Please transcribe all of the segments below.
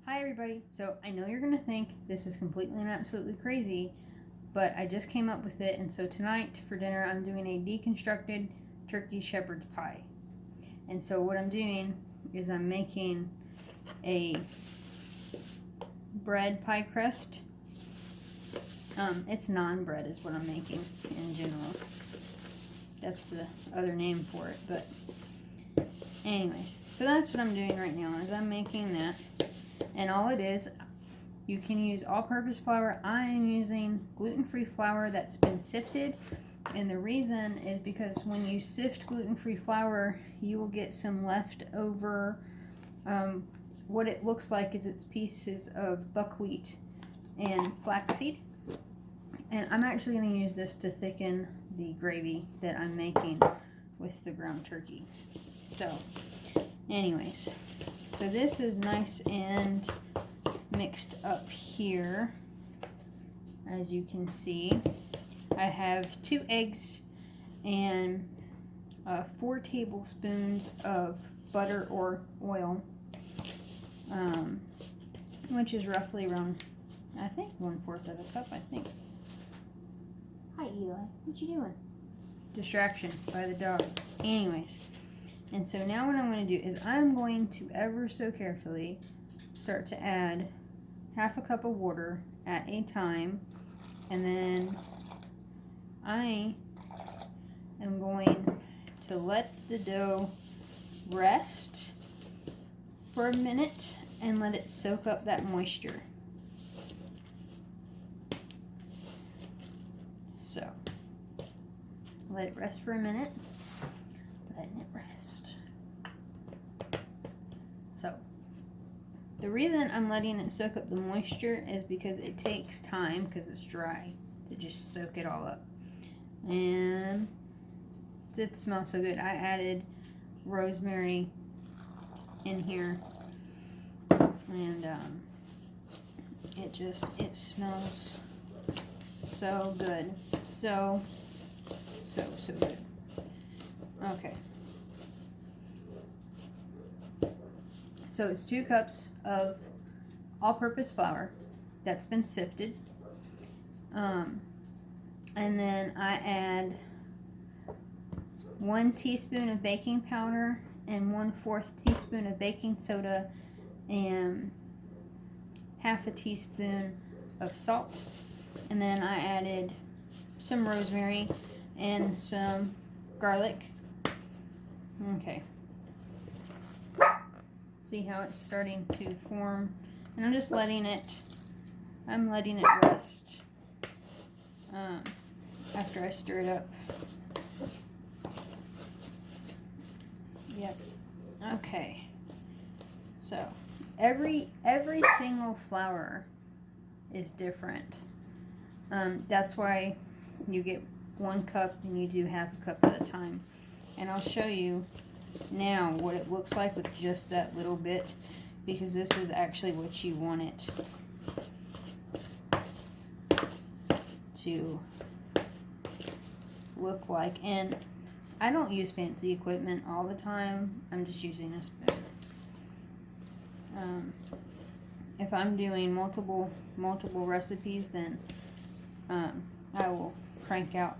Hi everybody. So I know you're going to think this is completely and absolutely crazy, but I just came up with it, and so tonight for dinner I'm doing a deconstructed turkey shepherd's pie. And so what I'm doing is I'm making a bread pie crust. It's naan bread is what I'm making in general. That's the other name for it, but anyways, so that's what I'm doing right now is I'm making that. And all it is, you can use all-purpose flour. I am using gluten-free flour that's been sifted. And the reason is because when you sift gluten-free flour, you will get some leftover, what it looks like is it's pieces of buckwheat and flaxseed. And I'm actually going to use this to thicken the gravy that I'm making with the ground turkey. So, anyways, so this is nice and mixed up here, as you can see. I have 2 eggs and 4 tablespoons of butter or oil, which is roughly around, I think, 1/4 of a cup, I think. Hi, Eli. What you doing? Distraction by the dog. Anyways, and so now what I'm going to do is I'm going to ever so carefully start to add 1/2 cup of water at a time, and then I am going to let the dough rest for a minute and let it soak up that moisture. So, let it rest for a minute, letting it rest. So, the reason I'm letting it soak up the moisture is because it takes time, because it's dry, to just soak it all up. And it smells so good. I added rosemary in here, and it smells so good. So good. Okay. So it's 2 cups of all-purpose flour that's been sifted. And then I add 1 teaspoon of baking powder and 1/4 teaspoon of baking soda and 1/2 teaspoon of salt. And then I added some rosemary and some garlic. Okay. See how it's starting to form? And I'm just letting it rest after I stir it up. Yep. Okay. So every single flour is different. That's why you get 1 cup and you do 1/2 cup at a time. And I'll show you now what it looks like with just that little bit, because this is actually what you want it to look like. And I don't use fancy equipment all the time. I'm just using a spoon. If I'm doing multiple recipes, then I will crank out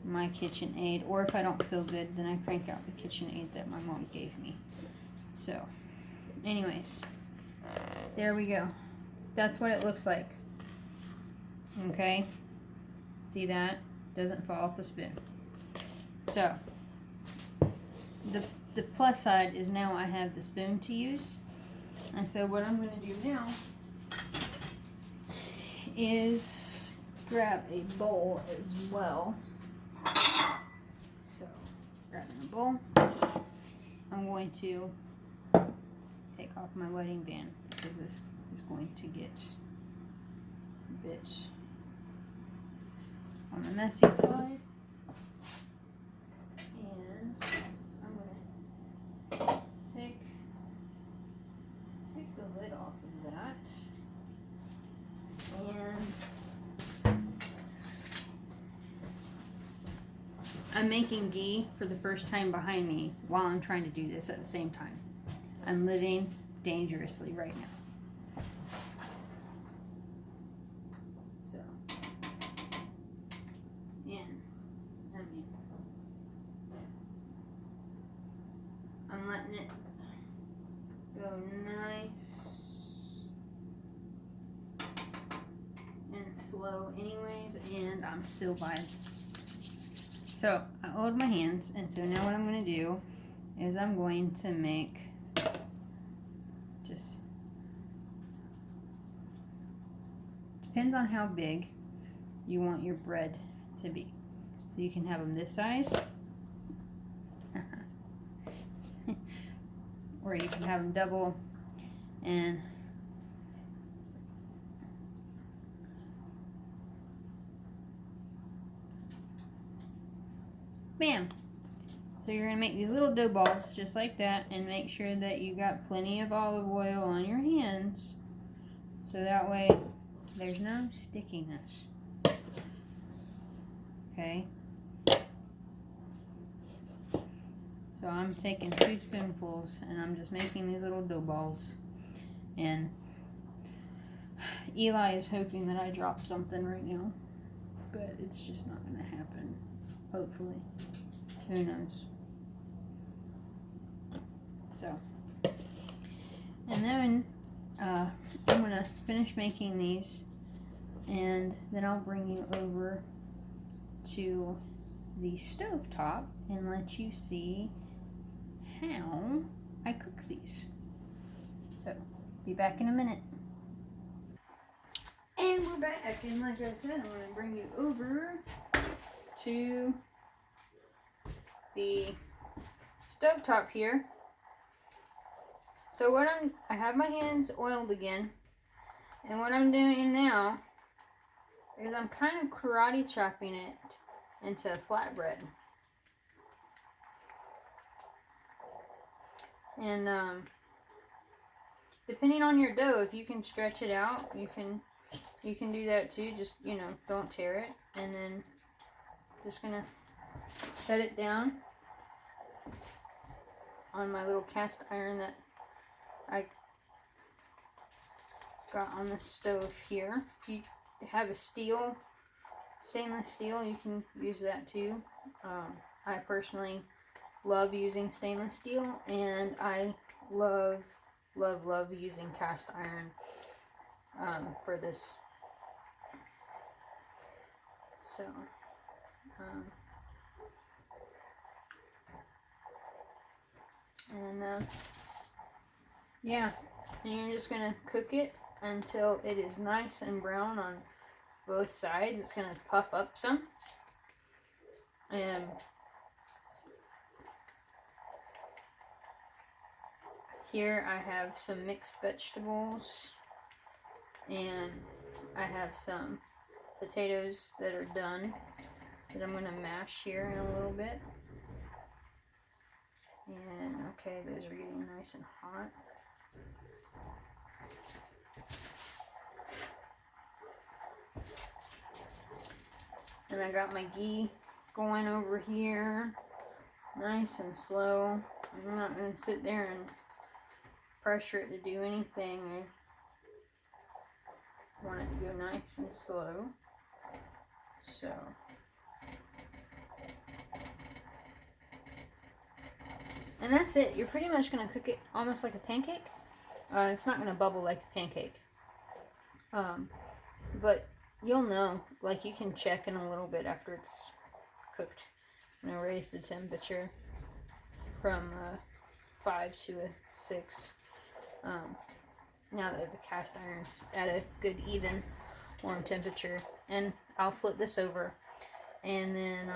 my KitchenAid, or if I don't feel good, then I crank out the KitchenAid that my mom gave me. So, anyways, there we go. That's what it looks like. Okay, see that? Doesn't fall off the spoon. So, the plus side is now I have the spoon to use. And so what I'm going to do now is grab a bowl as well. So, grabbing a bowl, I'm going to take off my wedding band, because this is going to get a bit on the messy side. And I'm going to take the lid off of that. And I'm making ghee for the first time behind me while I'm trying to do this at the same time. I'm living dangerously right now. So, and I mean, I'm letting it go nice and slow anyways, and I'm still fine. So I oiled my hands, and so now what I'm going to do is I'm going to make just, depends on how big you want your bread to be. So you can have them this size, or you can have them double, and bam! So you're going to make these little dough balls just like that, and make sure that you got plenty of olive oil on your hands, so that way there's no stickiness. Okay? So I'm taking 2 spoonfuls, and I'm just making these little dough balls. And Eli is hoping that I drop something right now, but it's just not going to happen. Hopefully. Who knows? So, and then I'm going to finish making these, and then I'll bring you over to the stove top and let you see how I cook these. So, be back in a minute. And we're back, and like I said, I'm going to bring you over to the stove top here. So I have my hands oiled again, and what I'm doing now is I'm kind of karate chopping it into flatbread. And depending on your dough, if you can stretch it out, you can do that too. Just, you know, don't tear it. And then just gonna set it down on my little cast iron that I got on the stove here. If you have a stainless steel, you can use that too. I personally love using stainless steel, and I love using cast iron for this. So, yeah, and you're just gonna cook it until it is nice and brown on both sides. It's gonna puff up some, and here I have some mixed vegetables, and I have some potatoes that are done that I'm gonna mash here in a little bit. And okay, those are getting nice and hot. And I got my ghee going over here, nice and slow. I'm not going to sit there and pressure it to do anything. I want it to go nice and slow. So, and that's it. You're pretty much going to cook it almost like a pancake. It's not going to bubble like a pancake. But you'll know, like, you can check in a little bit after it's cooked. I'm going to raise the temperature from 5 to a 6. Now that the cast iron's at a good, even, warm temperature. And I'll flip this over, and then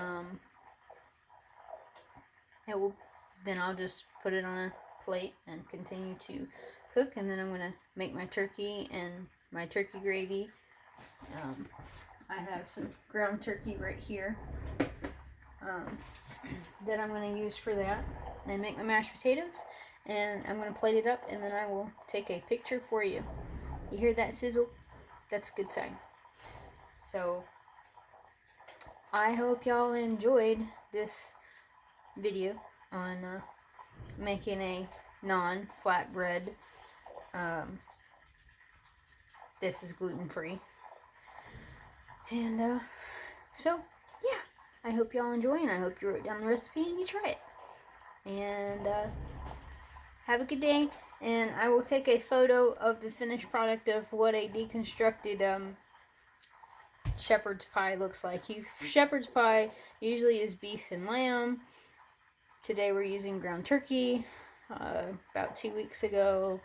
then I'll just put it on a plate and continue to cook. And then I'm going to make my turkey and my turkey gravy. I have some ground turkey right here that I'm going to use for that, and make my mashed potatoes, and I'm going to plate it up, and then I will take a picture for you. You hear that sizzle? That's a good sign. So I hope y'all enjoyed this video on making a naan flatbread This is gluten-free. And so, yeah, I hope y'all enjoy, and I hope you wrote down the recipe and you try it. And have a good day, and I will take a photo of the finished product of what a deconstructed shepherd's pie looks like. Shepherd's pie usually is beef and lamb. Today we're using ground turkey. About 2 weeks ago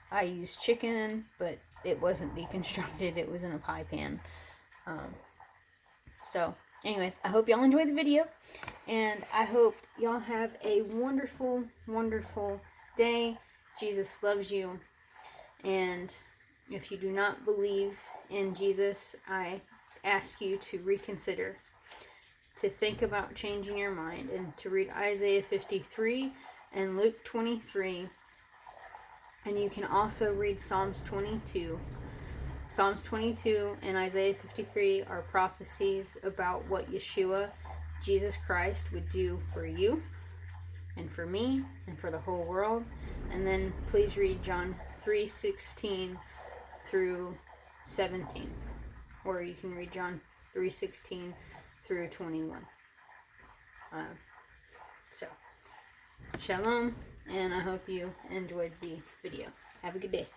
I used chicken, but it wasn't deconstructed, it was in a pie pan. So anyways, I hope y'all enjoy the video, and I hope y'all have a wonderful, wonderful day. Jesus loves you, and if you do not believe in Jesus, I ask you to reconsider, to think about changing your mind, and to read Isaiah 53 and Luke 23, and you can also read Psalms 22. Psalms 22 and Isaiah 53 are prophecies about what Yeshua, Jesus Christ, would do for you and for me and for the whole world. And then please read John 3:16 through 17, or you can read John 3:16 through 21. So, shalom, and I hope you enjoyed the video. Have a good day.